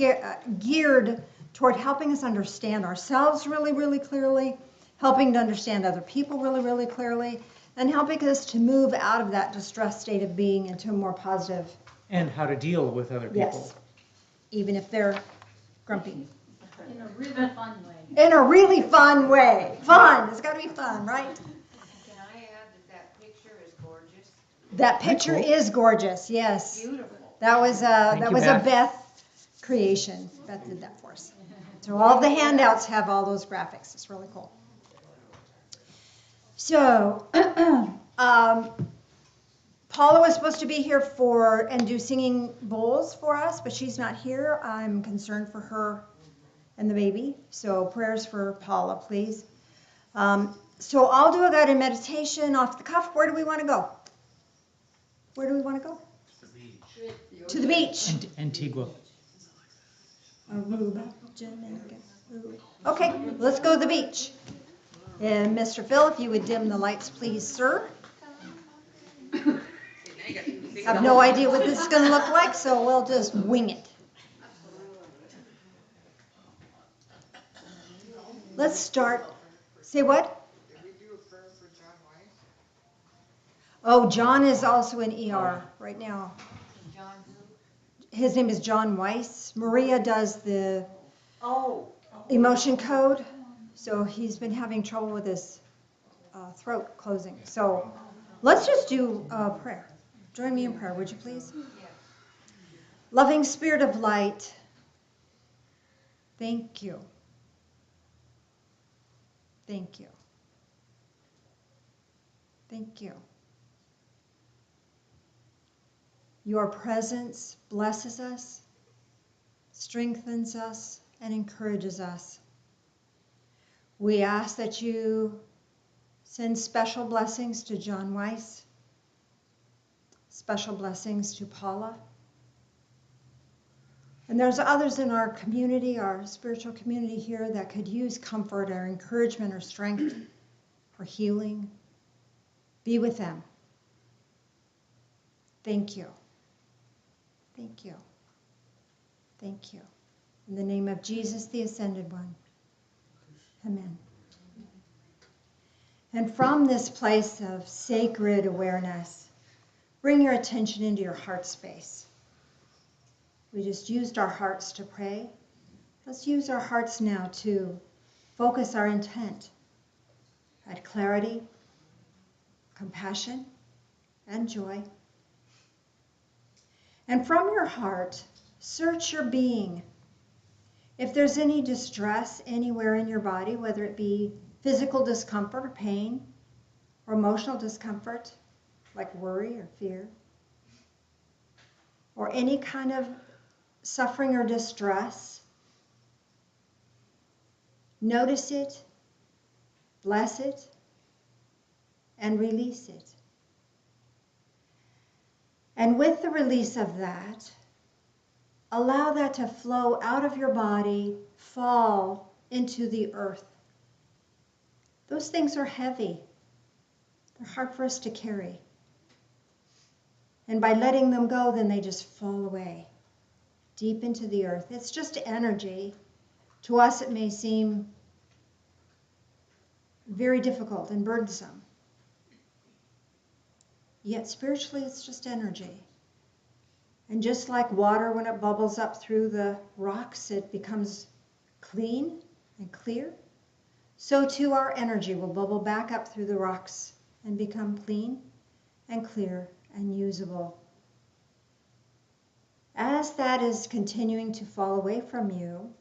geared toward helping us understand ourselves really, really clearly, helping to understand other people really, really clearly, and helping us to move out of that distressed state of being into a more positive, And how to deal with other people. yes, even if they're grumpy. In a really fun way. In a really fun way. Fun, it's gotta be fun, right? Can I add that picture is gorgeous? That picture cool. is gorgeous, yes. Beautiful. That was a you, a Beth. Beth creation. Beth did that for us. So all the handouts have all those graphics. It's really cool. So, Paula was supposed to be here and do singing bowls for us, but she's not here. I'm concerned for her and the baby. So prayers for Paula, please. So I'll do a guided meditation off the cuff. Where do we want to go? Where do we want to go? To the beach. Antigua. Aruba, Jamaica, Aruba. Okay, let's go to the beach. And Mr. Phil, if you would dim the lights, please, sir. I have no idea what this is going to look like, so we'll just wing it. Let's start. Say what? Oh, John is also in ER right now. His name is John Weiss. Maria does the emotion code, so he's been having trouble with his throat closing. So let's just do a prayer. Join me in prayer, would you please? Loving Spirit of light, thank you. Thank you. Thank you. Your presence blesses us, strengthens us, and encourages us. We ask that you send special blessings to John Weiss, special blessings to Paula. And there's others in our community, our spiritual community here, that could use comfort or encouragement or strength or healing. Be with them. Thank you. Thank you. Thank you. In the name of Jesus, the Ascended One. Amen. And from this place of sacred awareness, bring your attention into your heart space. We just used our hearts to pray. Let's use our hearts now to focus our intent at clarity, compassion, and joy. And from your heart, search your being. If there's any distress anywhere in your body, whether it be physical discomfort or pain, or emotional discomfort, like worry or fear, or any kind of suffering or distress, notice it, bless it, and release it. And with the release of that, allow that to flow out of your body, fall into the earth. Those things are heavy. They're hard for us to carry. And by letting them go, then they just fall away deep into the earth. It's just energy. To us, it may seem very difficult and burdensome. Yet spiritually, it's just energy. And just like water, when it bubbles up through the rocks, it becomes clean and clear. So too our energy will bubble back up through the rocks and become clean and clear and usable. As that is continuing to fall away from you,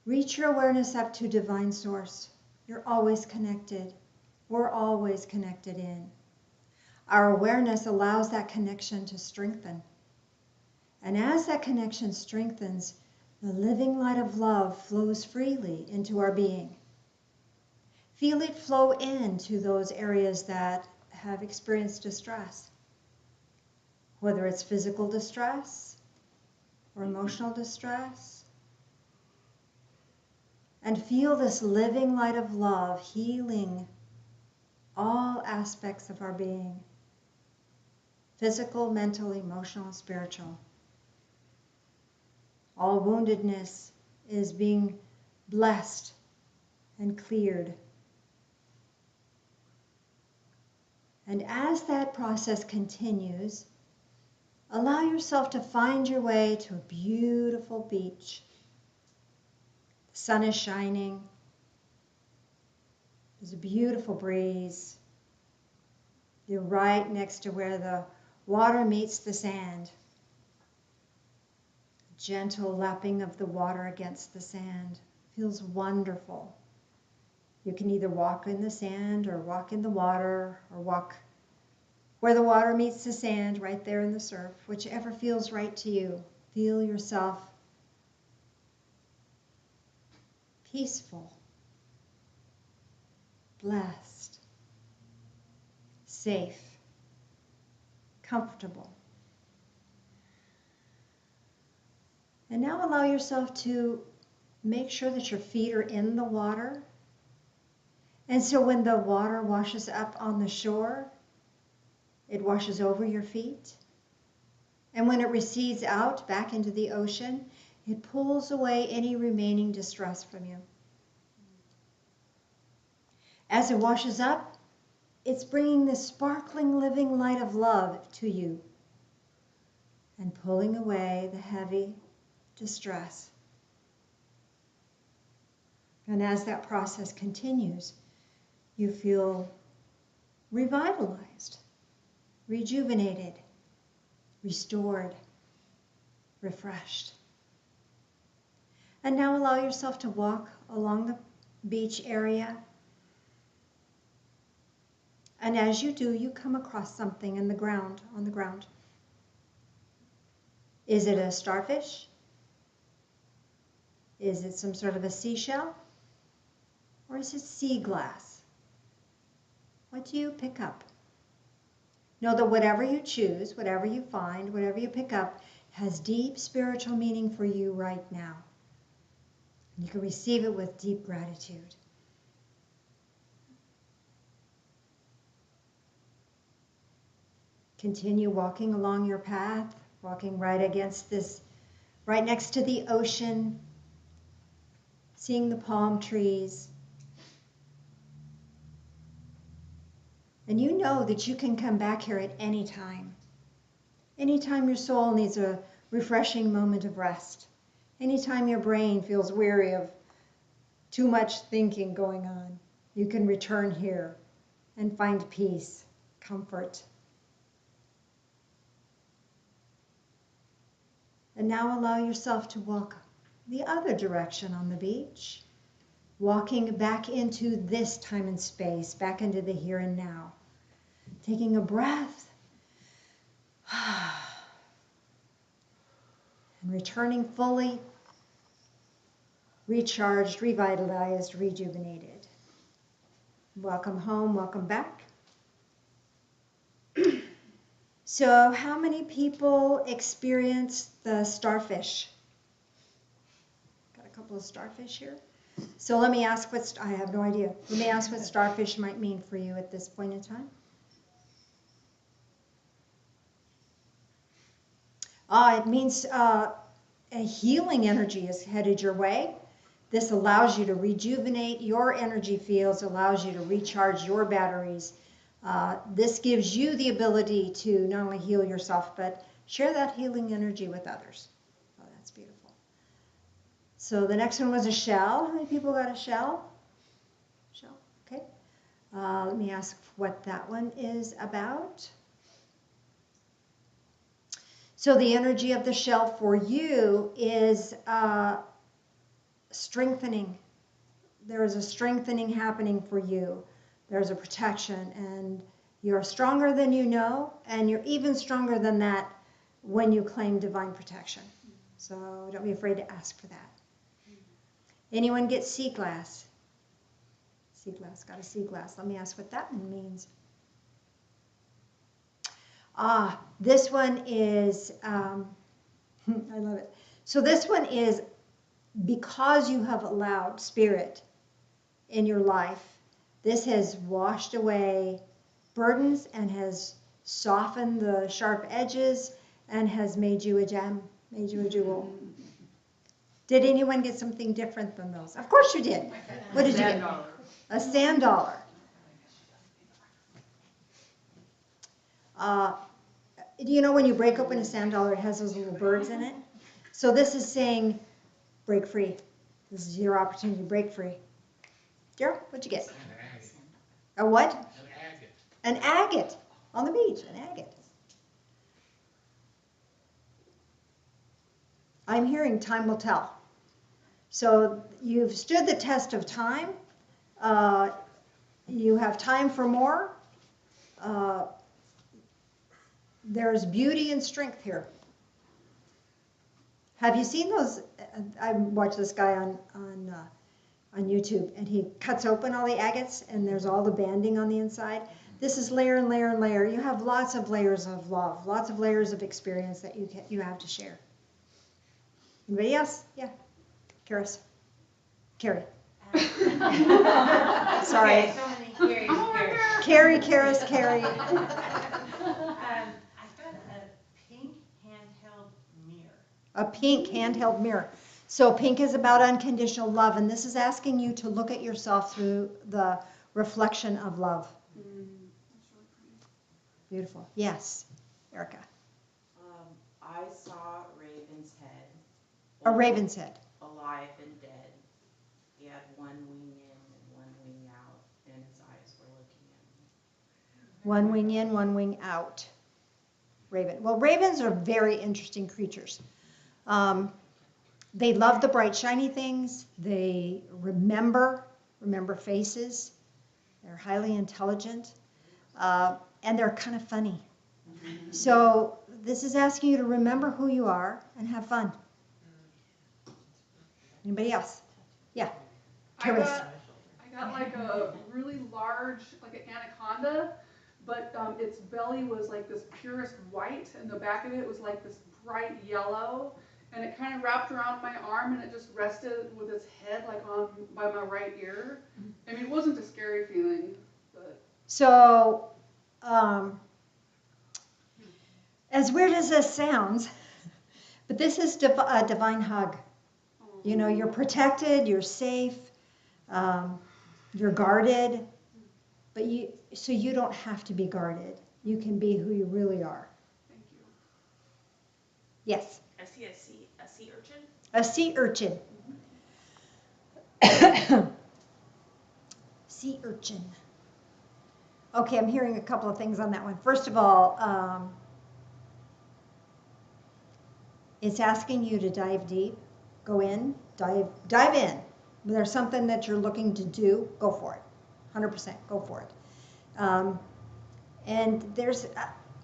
reach your awareness up to Divine Source. You're always connected. We're always connected in. Our awareness allows that connection to strengthen. And as that connection strengthens, the living light of love flows freely into our being. Feel it flow into those areas that have experienced distress, whether it's physical distress or emotional distress. And feel this living light of love healing all aspects of our being, physical, mental, emotional, spiritual. All woundedness is being blessed and cleared. And as that process continues, allow yourself to find your way to a beautiful beach. The sun is shining. There's a beautiful breeze. You're right next to where the water meets the sand. A gentle lapping of the water against the sand feels wonderful. You can either walk in the sand or walk in the water or walk where the water meets the sand, right there in the surf, whichever feels right to you. Feel yourself peaceful, blessed, safe, comfortable. And now allow yourself to make sure that your feet are in the water. And so when the water washes up on the shore, it washes over your feet. And when it recedes out back into the ocean, it pulls away any remaining distress from you. As it washes up, it's bringing this sparkling, living light of love to you and pulling away the heavy distress. And as that process continues, you feel revitalized, rejuvenated, restored, refreshed. And now allow yourself to walk along the beach area. And as you do, you come across something on the ground. Is it a starfish? Is it some sort of a seashell? Or is it sea glass? What do you pick up? Know that whatever you choose, whatever you find, whatever you pick up, has deep spiritual meaning for you right now. And you can receive it with deep gratitude. Continue walking along your path, walking right against this, right next to the ocean, seeing the palm trees. And you know that you can come back here at any time. Anytime your soul needs a refreshing moment of rest. Anytime your brain feels weary of too much thinking going on, you can return here and find peace, comfort. And now allow yourself to walk the other direction on the beach, walking back into this time and space, back into the here and now. Taking a breath and returning fully recharged, revitalized, rejuvenated. Welcome home, welcome back. So how many people experience the starfish? Got a couple of starfish here. So let me ask I have no idea. Let me ask what starfish might mean for you at this point in time. It means a healing energy is headed your way. This allows you to rejuvenate your energy fields, allows you to recharge your batteries. This gives you the ability to not only heal yourself, but share that healing energy with others. Oh, that's beautiful. So the next one was a shell. How many people got a shell? Shell, okay. Let me ask what that one is about. So the energy of the shell for you is strengthening. There is a strengthening happening for you. There's a protection, and you're stronger than you know, and you're even stronger than that when you claim divine protection. So don't be afraid to ask for that. Anyone get sea glass? Sea glass, got a sea glass. Let me ask what that one means. This one is, I love it. So this one is because you have allowed spirit in your life, this has washed away burdens and has softened the sharp edges and has made you a gem, made you a jewel. Did anyone get something different than those? Of course you did. What did you get? A sand dollar. Do you know when you break open a sand dollar, it has those little birds in it? So this is saying, break free. This is your opportunity to break free. Daryl, what'd you get? A what? An agate. An agate. On the beach, an agate. I'm hearing time will tell. So you've stood the test of time. You have time for more. There's beauty and strength here. Have you seen those? I watched this guy on YouTube, and he cuts open all the agates, and there's all the banding on the inside. This is layer and layer and layer. You have lots of layers of love, lots of layers of experience that you have to share. Anybody else? Yeah, Carrie. Sorry. Okay, so many Carries. Carrie, Karis, Carrie. I got a pink handheld mirror. A pink handheld mirror. So pink is about unconditional love, and this is asking you to look at yourself through the reflection of love. Beautiful. Yes, Erica. I saw Raven's head. A raven's head. Alive and dead. He had one wing in and one wing out, and his eyes were looking at me. One wing in, one wing out. Raven. Well, ravens are very interesting creatures. They love the bright, shiny things. They remember faces. They're highly intelligent. And they're kind of funny. So this is asking you to remember who you are and have fun. Anybody else? Yeah. I got like a really large, like an anaconda, but its belly was like this purest white, and the back of it was like this bright yellow, and it kind of wrapped around my arm, and it just rested with its head like by my right ear. I mean, it wasn't a scary feeling, but. So, as weird as this sounds, but this is a divine hug. You know, you're protected, you're safe, you're guarded, but so you don't have to be guarded. You can be who you really are. Thank you. Yes, I see a sea urchin. a sea urchin. Sea urchin. Okay, I'm hearing a couple of things on that one. First of all, it's asking you to dive deep, go in, dive in. When there's something that you're looking to do, go for it. 100%, go for it. And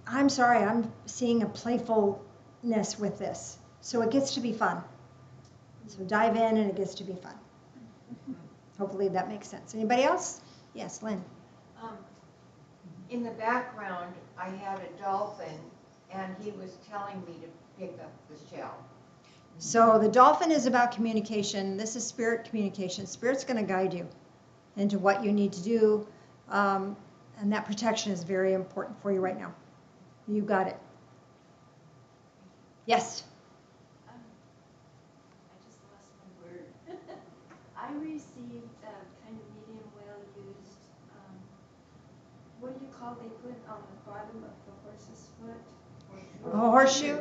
I'm sorry, I'm seeing a playfulness with this. So it gets to be fun. So dive in and it gets to be fun. Hopefully that makes sense. Anybody else? Yes, Lynn. In the background, I had a dolphin, and he was telling me to pick up the shell. So the dolphin is about communication. This is spirit communication. Spirit's going to guide you into what you need to do. And that protection is very important for you right now. You got it. Yes. I just lost my word. I received a kind of medium well-used, what do you call, they put on the bottom of the horse's foot? A horseshoe.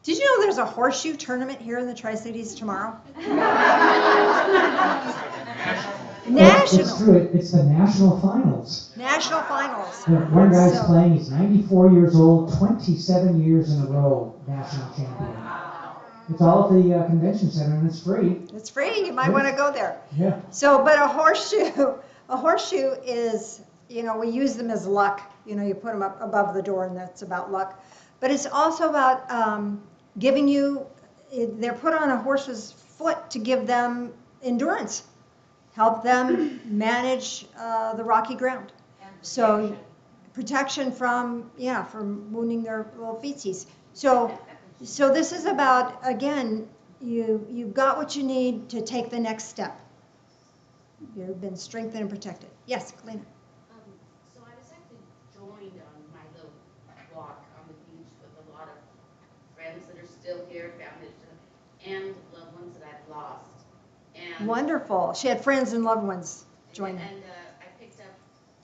Did you know there's a horseshoe tournament here in the Tri-Cities tomorrow? National. It's true. It's the national finals. National finals. One guy's So- playing. He's 94 years old, 27 years in a row, national champion. It's all at the convention center, and it's free. It's free. You might want to go there. Yeah. So, but a horseshoe is, you know, we use them as luck. You know, you put them up above the door, and that's about luck. But it's also about giving you, they're put on a horse's foot to give them endurance, help them manage the rocky ground. And So protection from wounding their little feetsies. So this is about, again, you've got what you need to take the next step. You've been strengthened and protected. Yes, Kalina. So I was actually joined on my little walk on the beach with a lot of friends that are still here, family, and loved ones that I've lost. And Wonderful. She had friends and loved ones join her. And I picked up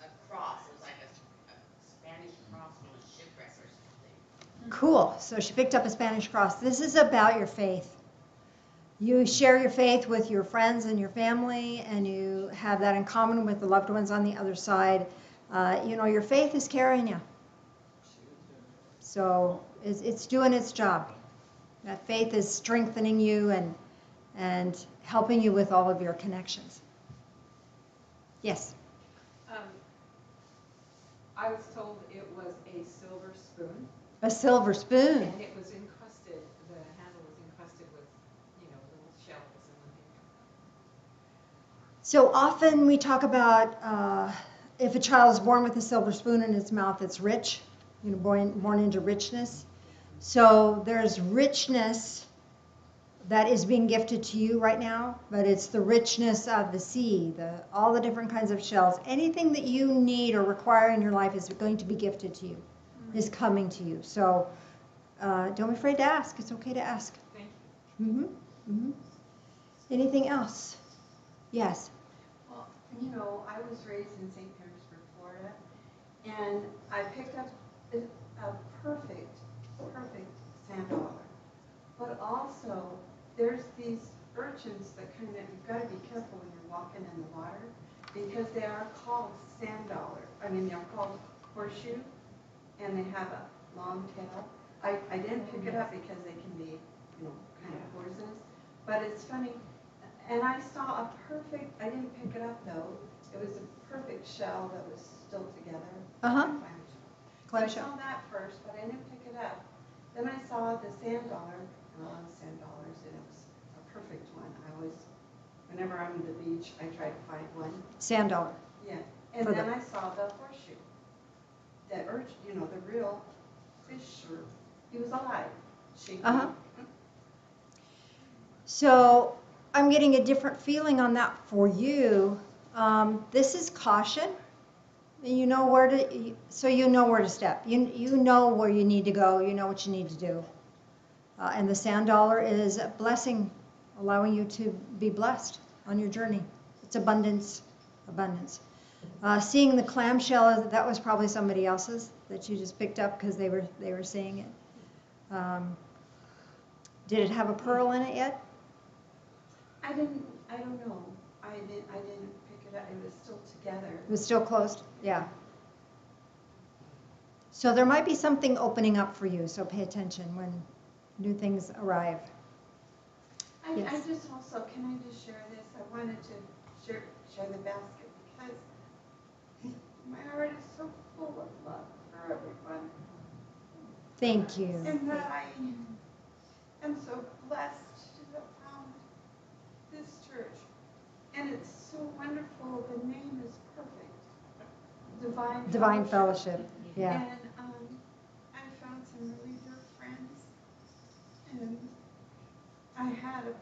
a cross. It was like a Spanish cross from a shipwreck or something. Cool. So she picked up a Spanish cross. This is about your faith. You share your faith with your friends and your family, and you have that in common with the loved ones on the other side. You know, your faith is carrying you. So it's doing its job. That faith is strengthening you and helping you with all of your connections. Yes. I was told it was a silver spoon, A silver spoon. and it was encrusted, the handle was encrusted with, little shells and So often we talk about if a child is born with a silver spoon in its mouth, it's rich, born into richness. So there's richness that is being gifted to you right now, but it's the richness of the sea, all the different kinds of shells. Anything that you need or require in your life is going to be gifted to you, is coming to you. So don't be afraid to ask. It's okay to ask. Thank you. Mm-hmm. Mm-hmm. Anything else? Yes. Well, I was raised in St. Petersburg, Florida, and I picked up a perfect sand dollar. But also, there's these urchins that you've got to be careful when you're walking in the water, because they are called sand dollar. They're called horseshoe, and they have a long tail. I didn't pick it up because they can be, kind of poisonous. But it's funny. And I saw I didn't pick it up though. It was a perfect shell that was still together. Uh-huh. Clam shell. I saw that first, but I didn't pick it up. Then I saw the sand dollar, and I love sand dollars, and it was a perfect one. Whenever I'm at the beach, I try to find one. Sand dollar. Yeah. And then I saw the horseshoe. The urchin, the real fish, he was alive. Uh-huh. So I'm getting a different feeling on that for you. This is caution. You know where to step. You know where you need to go. You know what you need to do. And the sand dollar is a blessing, allowing you to be blessed on your journey. It's abundance. Seeing the clamshell, that was probably somebody else's that you just picked up because they were saying it. Did it have a pearl in it yet? I don't know. I didn't pick it up. It was still together. It was still closed? Yeah. So there might be something opening up for you, so pay attention when new things arrive. I Yes. just also, can I just share this? I wanted to share the basket because my heart is so full of love for everyone. Thank you. And that I am so blessed to have found this church. And it's so wonderful. The name is perfect. Divine Fellowship. Yeah. And I found some really dear friends. And I had a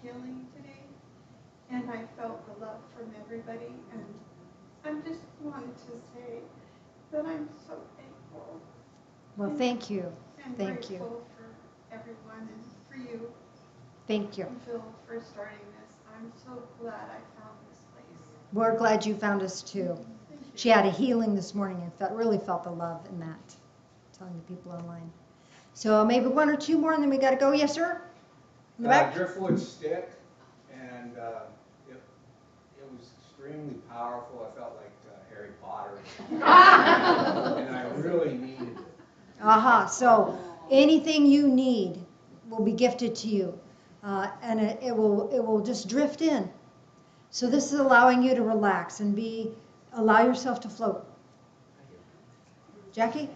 healing today. And I felt the love from everybody. And I just wanted to say that I'm so thankful. Well, thank you. I'm Thank you. grateful for everyone and for you, Thank you. Phil, for starting this. I'm so glad I found this place. We're glad you found us too. Thank you. She had a healing this morning and really felt the love in that, telling the people online. So maybe one or two more and then we got to go. Yes, sir? In the back? Driftwood stick, and it was extremely powerful. I felt like Harry Potter, and I really needed it. Aha, so anything you need will be gifted to you, and it will just drift in. So this is allowing you to relax and allow yourself to float. Jackie?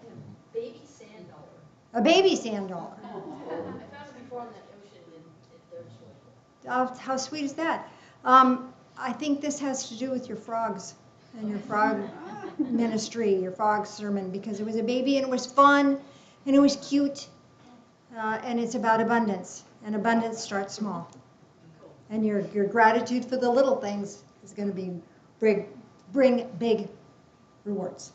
Baby sand dollar. A baby sand dollar. I found it before on the ocean and they're just really cool. How sweet is that? I think this has to do with your frogs and your frog ministry, your frog sermon, because it was a baby and it was fun and it was cute, and it's about abundance, and abundance starts small. And your gratitude for the little things is going to bring big rewards.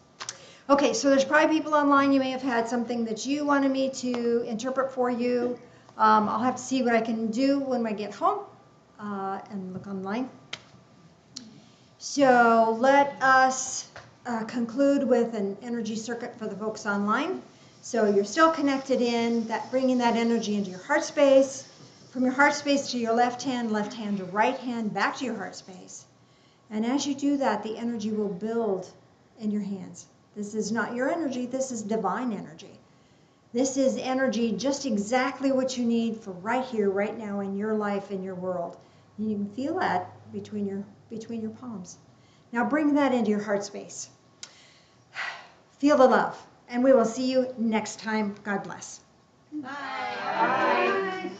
Okay, so there's probably people online, you may have had something that you wanted me to interpret for you. I'll have to see what I can do when I get home and look online. So let us conclude with an energy circuit for the folks online. So you're still connected in, bringing that energy into your heart space. From your heart space to your left hand to right hand, back to your heart space. And as you do that, the energy will build in your hands. This is not your energy, this is divine energy. This is energy just exactly what you need for right here, right now in your life, in your world. And you can feel that between your palms. Now bring that into your heart space. Feel the love. And we will see you next time. God bless. Bye.